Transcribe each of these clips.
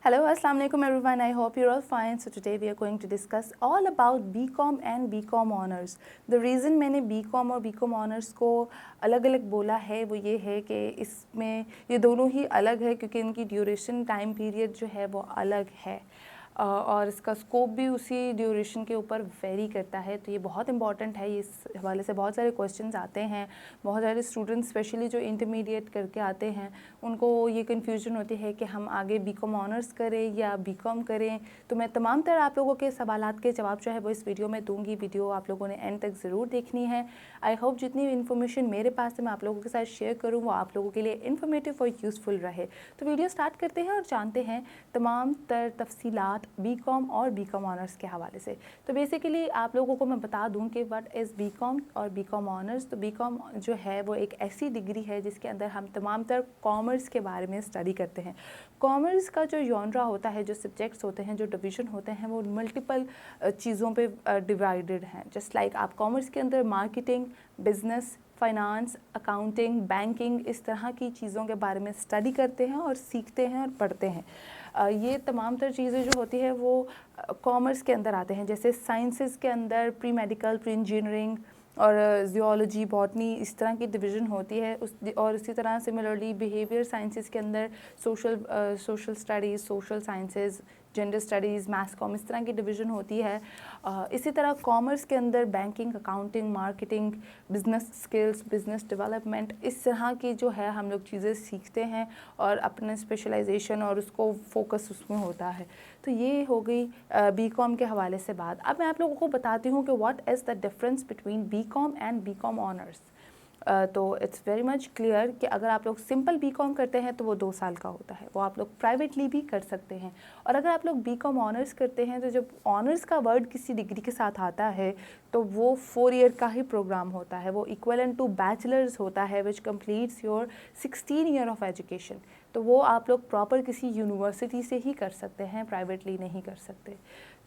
Hello, Assalamu alaikum everyone. I hope you're all fine. So today we are going to discuss all about BCom and BCom honors. The reason मैंने BCom और BCom honors को अलग अलग बोला है वो ये है कि इसमें ये दोनों ही अलग है क्योंकि इनकी ड्यूरेशन टाइम पीरियड जो है वो अलग है और इसका स्कोप भी उसी ड्यूरेशन के ऊपर वेरी करता है। तो ये बहुत इंपॉर्टेंट है। इस हवाले से बहुत सारे क्वेश्चंस आते हैं। बहुत सारे स्टूडेंट्स स्पेशली जो इंटरमीडिएट करके आते हैं उनको ये कन्फ्यूजन होती है कि हम आगे बीकॉम ऑनर्स करें या बीकॉम करें। तो मैं तमाम तरह आप लोगों के सवालात के जवाब जो है वो इस वीडियो में दूंगी। वीडियो आप लोगों ने एंड तक ज़रूर देखनी है। आई होप जितनी इन्फॉर्मेशन मेरे पास है मैं आप लोगों के साथ शेयर करूँ वो आप लोगों के लिए इन्फॉर्मेटिव और यूज़फुल रहे। तो वीडियो स्टार्ट करते हैं और जानते हैं तमाम तफसीलात बीकॉम और बीकॉम ऑनर्स के हवाले से। तो बेसिकली आप लोगों को मैं बता दूं कि व्हाट इज़ बीकॉम और बीकॉम ऑनर्स। तो बीकॉम जो है वो एक ऐसी डिग्री है जिसके अंदर हम तमाम तरह कॉमर्स के बारे में स्टडी करते हैं। कॉमर्स का जो जॉनरा होता है, जो सब्जेक्ट्स होते हैं, जो डिवीज़न होते हैं वो मल्टीपल चीज़ों पे डिवाइडेड हैं। जस्ट लाइक आप कॉमर्स के अंदर marketing, business, finance, accounting, banking, इस तरह की चीज़ों के बारे में स्टडी करते हैं और सीखते हैं और पढ़ते हैं। ये तमाम तर चीज़ें जो होती है वो कॉमर्स के अंदर आते हैं। जैसे साइंसेस के अंदर प्री मेडिकल, प्री इंजीनियरिंग और जियोलॉजी, बॉटनी, इस तरह की डिवीज़न होती है। और इसी तरह सिमिलरली बिहेवियर साइंसेस के अंदर social studies, social sciences, gender studies, maths com, इस तरह की डिवीज़न होती है। इसी तरह कॉमर्स के अंदर banking, accounting, marketing, business skills, business development, इस तरह की जो है हम लोग चीज़ें सीखते हैं और अपने स्पेशलाइजेशन और उसको फोकस उसमें होता है। तो ये हो गई बीकॉम के हवाले से बात। अब मैं आप लोगों को बताती हूँ कि what is the difference between BCom and BCom honours. तो इट्स वेरी मच क्लियर कि अगर आप लोग सिंपल बीकॉम करते हैं तो वो 2 साल का होता है, वो आप लोग प्राइवेटली भी कर सकते हैं। और अगर आप लोग बीकॉम ऑनर्स करते हैं तो जब ऑनर्स का वर्ड किसी डिग्री के साथ आता है तो वो 4 ईयर का ही प्रोग्राम होता है। वो इक्वलेंट टू बैचलर्स होता है which completes your 16 year of education. तो वो आप लोग प्रॉपर किसी यूनिवर्सिटी से ही कर सकते हैं, प्राइवेटली नहीं कर सकते।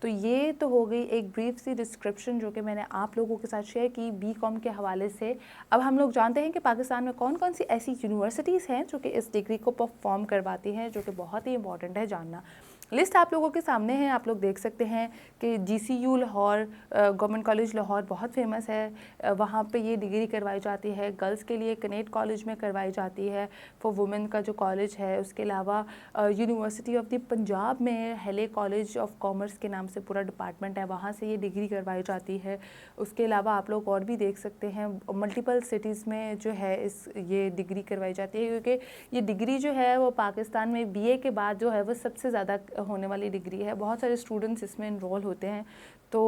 तो ये तो हो गई एक ब्रीफ सी डिस्क्रिप्शन जो कि मैंने आप लोगों के साथ शेयर की बीकॉम के हवाले से। अब हम लोग जानते हैं कि पाकिस्तान में कौन कौन सी ऐसी यूनिवर्सिटीज़ हैं जो कि इस डिग्री को परफॉर्म करवाती हैं, जो कि बहुत ही इंपॉर्टेंट है जानना। लिस्ट आप लोगों के सामने है, आप लोग देख सकते हैं कि GCU Lahore, government college Lahore बहुत फेमस है। वहाँ पे ये डिग्री करवाई जाती है। गर्ल्स के लिए कनेट कॉलेज में करवाई जाती है। फॉर वुमेन का जो कॉलेज है, उसके अलावा यूनिवर्सिटी ऑफ द पंजाब में हेले कॉलेज ऑफ कॉमर्स के नाम से पूरा डिपार्टमेंट है, वहाँ से ये डिग्री करवाई जाती है। उसके अलावा आप लोग और भी देख सकते हैं मल्टीपल सिटीज़ में जो है ये डिग्री करवाई जाती है, क्योंकि ये डिग्री जो है वो पाकिस्तान में BA के बाद जो है वो सबसे ज़्यादा होने वाली डिग्री है। बहुत सारे स्टूडेंट्स इसमें इनरोल होते हैं। तो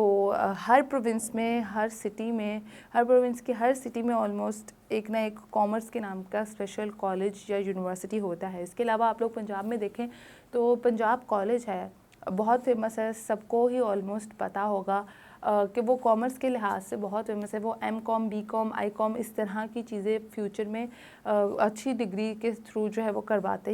हर प्रोविंस में, हर सिटी में, हर प्रोविंस की हर सिटी में ऑलमोस्ट एक ना एक कॉमर्स के नाम का स्पेशल कॉलेज या यूनिवर्सिटी होता है। इसके अलावा आप लोग पंजाब में देखें तो पंजाब कॉलेज है, बहुत फेमस है, सबको ही ऑलमोस्ट पता होगा कि वो कॉमर्स के लिहाज से बहुत फेमस है। वो MCOM, BCom, ICOM, इस तरह की चीज़ें फ्यूचर में अच्छी डिग्री के थ्रू जो है वो करवाते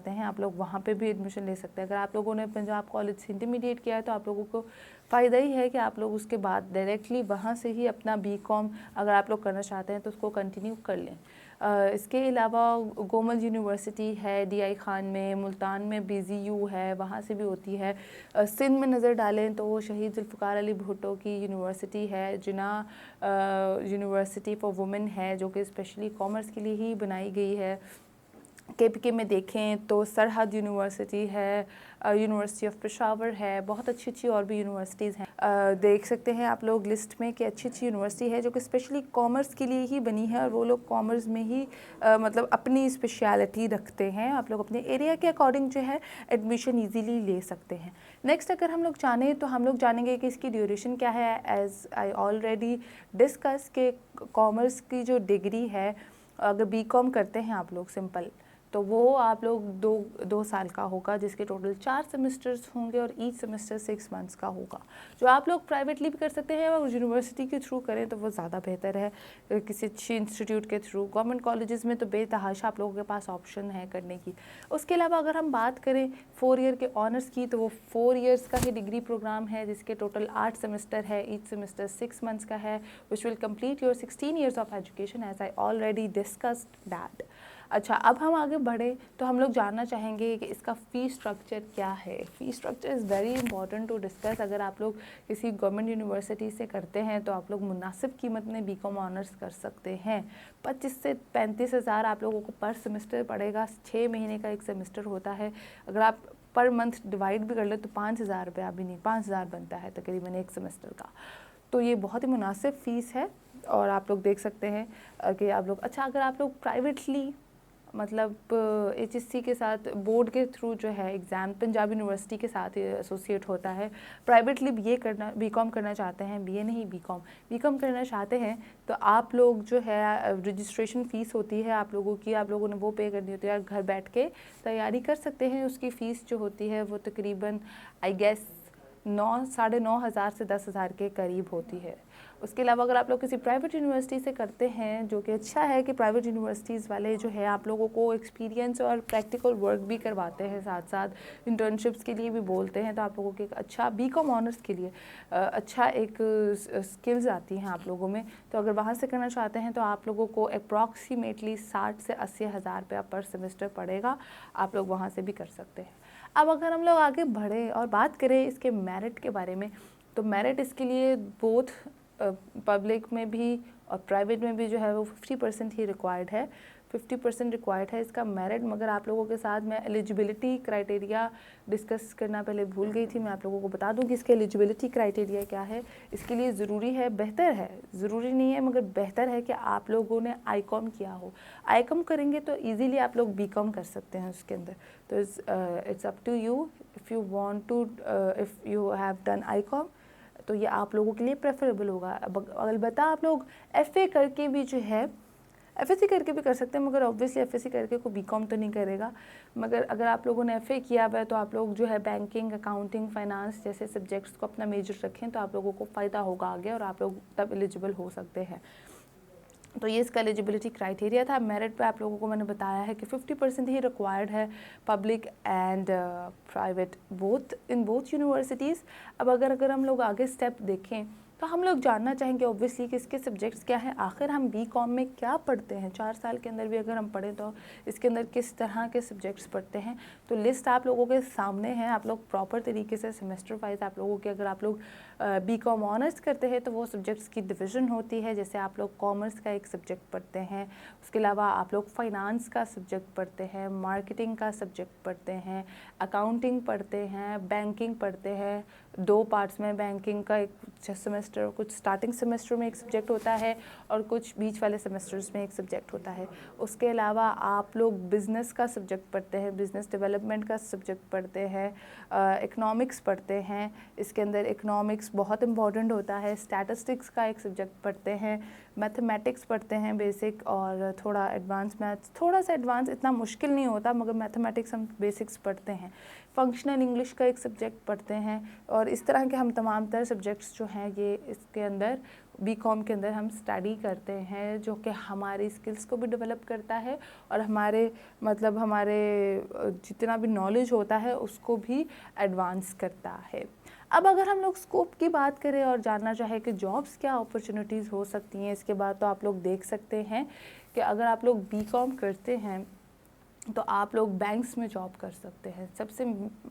हैं। आप लोग वहाँ पे भी एडमिशन ले सकते हैं। अगर आप लोगों ने पंजाब कॉलेज से इंटरमीडिएट किया है तो आप लोगों को फ़ायदा ही है कि आप लोग उसके बाद डायरेक्टली वहाँ से ही अपना BCom अगर आप लोग करना चाहते हैं तो उसको कंटिन्यू कर लें। इसके अलावा गोमल यूनिवर्सिटी है DI खान में, मुल्तान में BZU है, वहाँ से भी होती है। सिंध में नज़र डालें तो वो शहीद जुल्फ़िकार अली भुट्टो की यूनिवर्सिटी है। जिना यूनिवर्सिटी फॉर वुमेन है जो कि स्पेशली कॉमर्स के लिए ही बनाई गई है। KPK में देखें तो सरहद यूनिवर्सिटी है, यूनिवर्सिटी ऑफ पेशावर है, बहुत अच्छी और भी यूनिवर्सिटीज़ हैं। देख सकते हैं आप लोग लिस्ट में कि अच्छी यूनिवर्सिटी है जो कि स्पेशली कॉमर्स के लिए ही बनी है और वो लोग कॉमर्स में ही मतलब अपनी स्पेशलिटी रखते हैं। आप लोग अपने एरिया के अकॉर्डिंग जो है एडमिशन ईजीली ले सकते हैं। नेक्स्ट अगर हम लोग जानें तो हम लोग जानेंगे कि इसकी ड्यूरेशन क्या है। एज़ आई ऑलरेडी डिस्कस के कॉमर्स की जो डिग्री है, अगर BCom करते हैं आप लोग सिंपल, तो वो आप लोग दो साल का होगा, जिसके टोटल 4 सेमेस्टर्स होंगे और ईच सेमेस्टर 6 मंथ्स का होगा। जो आप लोग प्राइवेटली भी कर सकते हैं और यूनिवर्सिटी के थ्रू करें तो वो ज़्यादा बेहतर है, किसी अच्छी इंस्टीट्यूट के थ्रू। गवर्नमेंट कॉलेजेस में तो बेतहाशा आप लोगों के पास ऑप्शन है करने की। उसके अलावा अगर हम बात करें 4 ईयर के ऑनर्स की, तो वो 4 ईयर्स का ही डिग्री प्रोग्राम है जिसके टोटल 8 सेमेस्टर है, ईच सेमेस्टर 6 मंथ्स का है, which will complete your 16 years of education as I already discussed that. अच्छा, अब हम आगे बढ़े तो हम लोग जानना चाहेंगे कि इसका फ़ीस स्ट्रक्चर क्या है। Fees structure is very important to discuss. अगर आप लोग किसी गवर्नमेंट यूनिवर्सिटी से करते हैं तो आप लोग मुनासिब कीमत में बीकॉम ऑनर्स कर सकते हैं। 25 से 35 हज़ार आप लोगों को पर सेमेस्टर पड़ेगा। 6 महीने का एक सेमेस्टर होता है। अगर आप पर मंथ डिवाइड भी कर ले तो 5,000 रुपया भी नहीं, 5,000 बनता है तकरीबन एक सेमेस्टर का। तो ये बहुत ही मुनासिब फ़ीस है और आप लोग देख सकते हैं कि आप लोग, अच्छा अगर आप लोग प्राइवेटली मतलब एचएससी के साथ बोर्ड के थ्रू जो है एग्ज़ाम पंजाब यूनिवर्सिटी के साथ एसोसिएट होता है, प्राइवेटली बीए करना, बीकॉम करना चाहते हैं, बीए नहीं बीकॉम करना चाहते हैं तो आप लोग जो है रजिस्ट्रेशन फ़ीस होती है आप लोगों की, आप लोगों ने वो पे करनी होती है और घर बैठ के तैयारी कर सकते हैं। उसकी फ़ीस जो होती है वो तकरीबन आई गेस 9-9.5 हज़ार से 10 हज़ार के करीब होती है। उसके अलावा अगर आप लोग किसी प्राइवेट यूनिवर्सिटी से करते हैं, जो कि अच्छा है कि प्राइवेट यूनिवर्सिटीज़ वाले जो है आप लोगों को एक्सपीरियंस और प्रैक्टिकल वर्क भी करवाते हैं, साथ साथ इंटर्नशिप्स के लिए भी बोलते हैं, तो आप लोगों के एक अच्छा बीकॉम ऑनर्स के लिए अच्छा एक स्किल्स आती हैं आप लोगों में। तो अगर वहाँ से करना चाहते हैं तो आप लोगों को अप्रॉक्सीमेटली 60 से 80 हज़ार रुपया पर सेमेस्टर पड़ेगा। आप लोग वहाँ से भी कर सकते हैं। अब अगर हम लोग आगे बढ़े और बात करें इसके मेरिट के बारे में, तो मेरिट इसके लिए बोथ पब्लिक में भी और प्राइवेट में भी जो है वो 50% ही रिक्वायर्ड है, 50% रिक्वायर्ड है इसका मेरिट। मगर आप लोगों के साथ मैं एलिजिबिलिटी क्राइटेरिया डिस्कस करना पहले भूल गई थी। मैं आप लोगों को बता दूं कि इसके एलिजिबिलिटी क्राइटेरिया क्या है। इसके लिए ज़रूरी है, बेहतर है, ज़रूरी नहीं है मगर बेहतर है कि आप लोगों ने आईकॉम किया हो। आईकॉम करेंगे तो ईजीली आप लोग बीकॉम कर सकते हैं उसके अंदर। तो it's up to you if you want to, if you have done ICom तो ये आप लोगों के लिए प्रेफरेबल होगा। अब अलबत्ता आप लोग एफए करके भी जो है, एफएससी करके भी कर सकते हैं मगर ऑब्वियसली एफएससी करके कोई बीकॉम तो नहीं करेगा। मगर अगर आप लोगों ने एफए किया हुआ है तो आप लोग जो है बैंकिंग, अकाउंटिंग, फाइनेंस जैसे सब्जेक्ट्स को अपना मेजर रखें तो आप लोगों को फ़ायदा होगा आगे और आप लोग तब एलिजिबल हो सकते हैं। तो ये इसका एलिजिबिलिटी क्राइटेरिया था। मेरिट पे आप लोगों को मैंने बताया है कि 50% ही रिक्वायर्ड है, public and private both, in both universities. अब अगर हम लोग आगे स्टेप देखें तो हम लोग जानना चाहेंगे ऑब्वियसली कि इसके सब्जेक्ट्स क्या हैं, आखिर हम बीकॉम में क्या पढ़ते हैं। 4 साल के अंदर भी अगर हम पढ़ें तो इसके अंदर किस तरह के सब्जेक्ट्स पढ़ते हैं। तो लिस्ट आप लोगों के सामने है, आप लोग प्रॉपर तरीके से सेमेस्टर वाइज आप लोगों के, अगर आप लोग बीकॉम ऑनर्स करते हैं तो वो सब्जेक्ट्स की डिवीज़न होती है। जैसे आप लोग कॉमर्स का एक सब्जेक्ट पढ़ते हैं, उसके अलावा आप लोग फाइनेंस का सब्जेक्ट पढ़ते हैं, मार्केटिंग का सब्जेक्ट पढ़ते हैं, अकाउंटिंग पढ़ते हैं, बैंकिंग पढ़ते हैं। 2 पार्ट्स में बैंकिंग का एक सेमेस्टर, कुछ स्टार्टिंग सेमेस्टर में एक सब्जेक्ट होता है और कुछ बीच वाले सेमेस्टर्स में एक सब्जेक्ट होता है। उसके अलावा आप लोग बिज़नेस का सब्जेक्ट पढ़ते हैं, बिज़नेस डेवलपमेंट का सब्जेक्ट पढ़ते हैं, इकनॉमिक्स पढ़ते हैं। इसके अंदर इकनॉमिक्स बहुत इंपॉर्टेंट होता है। स्टैटिस्टिक्स का एक सब्जेक्ट पढ़ते हैं, मैथमेटिक्स पढ़ते हैं बेसिक और थोड़ा एडवांस मैथ्स, थोड़ा सा एडवांस, इतना मुश्किल नहीं होता मगर मैथमेटिक्स हम बेसिक्स पढ़ते हैं। फंक्शनल इंग्लिश का एक सब्जेक्ट पढ़ते हैं और इस तरह के हम तमाम तरह सब्जेक्ट्स जो हैं ये इसके अंदर बीकॉम के अंदर हम स्टडी करते हैं, जो कि हमारी स्किल्स को भी डेवलप करता है और हमारे मतलब हमारे जितना भी नॉलेज होता है उसको भी एडवांस करता है। अब अगर हम लोग स्कोप की बात करें और जानना चाहें कि जॉब्स क्या अपॉर्चुनिटीज़ हो सकती हैं इसके बाद, तो आप लोग देख सकते हैं कि अगर आप लोग बीकॉम करते हैं तो आप लोग बैंक्स में जॉब कर सकते हैं। सबसे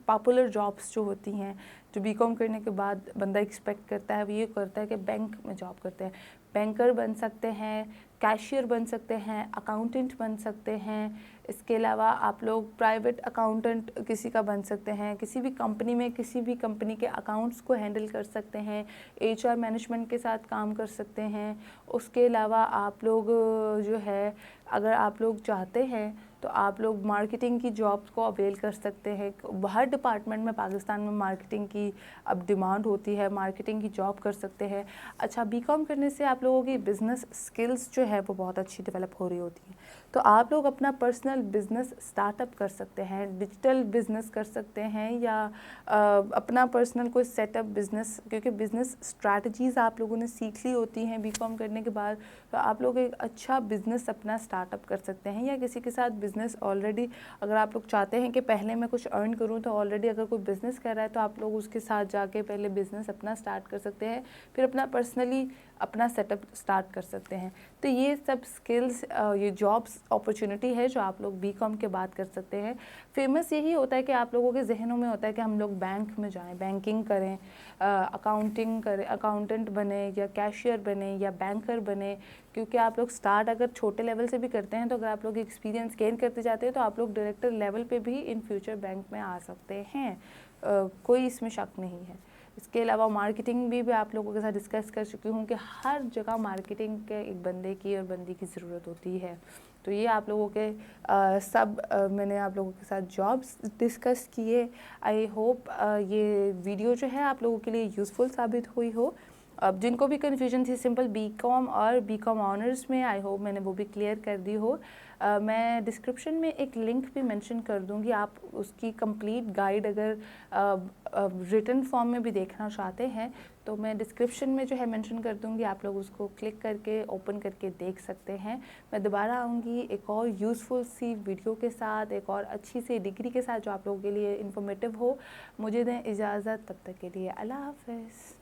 पॉपुलर जॉब्स जो होती हैं, जो बीकॉम करने के बाद बंदा एक्सपेक्ट करता है, वो ये करता है कि बैंक में जॉब करते हैं। बैंकर बन सकते हैं, कैशियर बन सकते हैं, अकाउंटेंट बन सकते हैं। इसके अलावा आप लोग प्राइवेट अकाउंटेंट किसी का बन सकते हैं, किसी भी कंपनी में किसी भी कंपनी के अकाउंट्स को हैंडल कर सकते हैं, एचआर मैनेजमेंट के साथ काम कर सकते हैं। उसके अलावा आप लोग जो है, अगर आप लोग चाहते हैं तो आप लोग मार्केटिंग की जॉब्स को अवेल कर सकते हैं। हर डिपार्टमेंट में पाकिस्तान में मार्केटिंग की अब डिमांड होती है, मार्केटिंग की जॉब कर सकते हैं। अच्छा, बीकॉम करने से आप लोगों की बिज़नेस स्किल्स जो है वो बहुत अच्छी डेवलप हो रही होती हैं। तो आप लोग अपना पर्सनल बिज़नेस स्टार्टअप कर सकते हैं, डिजिटल बिज़नेस कर सकते हैं या अपना पर्सनल कोई सेटअप बिज़नेस, क्योंकि बिज़नेस स्ट्रैटेजीज़ आप लोगों ने सीख ली होती हैं बीकॉम करने के बाद, तो आप लोग एक अच्छा बिज़नेस अपना स्टार्टअप कर सकते हैं। या किसी के साथ बिज़नेस ऑलरेडी, अगर आप लोग चाहते हैं कि पहले मैं कुछ अर्न करूं, तो ऑलरेडी अगर कोई बिज़नेस कर रहा है तो आप लोग उसके साथ जाके पहले बिज़नेस अपना स्टार्ट कर सकते हैं, फिर अपना पर्सनली अपना सेटअप स्टार्ट कर सकते हैं। तो ये सब स्किल्स, ये जॉब्स अपॉर्चुनिटी है जो आप लोग बीकॉम के बाद कर सकते हैं। फेमस यही होता है कि आप लोगों के जहनों में होता है कि हम लोग बैंक में जाएं, बैंकिंग करें, अकाउंटिंग करें, अकाउंटेंट बने या कैशियर बने या बैंकर बने, क्योंकि आप लोग स्टार्ट अगर छोटे लेवल से भी करते हैं तो अगर आप लोग एक्सपीरियंस गेन करते जाते हैं तो आप लोग डायरेक्टर लेवल पे भी इन फ्यूचर बैंक में आ सकते हैं। कोई इसमें शक नहीं है। इसके अलावा मार्केटिंग भी आप लोगों के साथ डिस्कस कर चुकी हूँ कि हर जगह मार्केटिंग के एक बंदे की और बंदी की ज़रूरत होती है। तो ये आप लोगों के मैंने आप लोगों के साथ जॉब्स डिस्कस किए। आई होप ये वीडियो जो है आप लोगों के लिए यूज़फुल साबित हुई हो। अब जिनको भी कन्फ्यूजन थी सिंपल बीकॉम और बीकॉम ऑनर्स में, आई होप मैंने वो भी क्लियर कर दी हो। मैं डिस्क्रिप्शन में एक लिंक भी मेंशन कर दूंगी, आप उसकी कंप्लीट गाइड अगर रिटन फॉर्म में भी देखना चाहते हैं तो मैं डिस्क्रिप्शन में जो है मेंशन कर दूंगी, आप लोग उसको क्लिक करके ओपन करके देख सकते हैं। मैं दोबारा आऊँगी एक और यूज़फुल सी वीडियो के साथ, एक और अच्छी सी डिग्री के साथ जो आप लोगों के लिए इन्फॉर्मेटिव हो। मुझे दें इजाज़त, तब तक के लिए अल्लाह हाफ़िज़।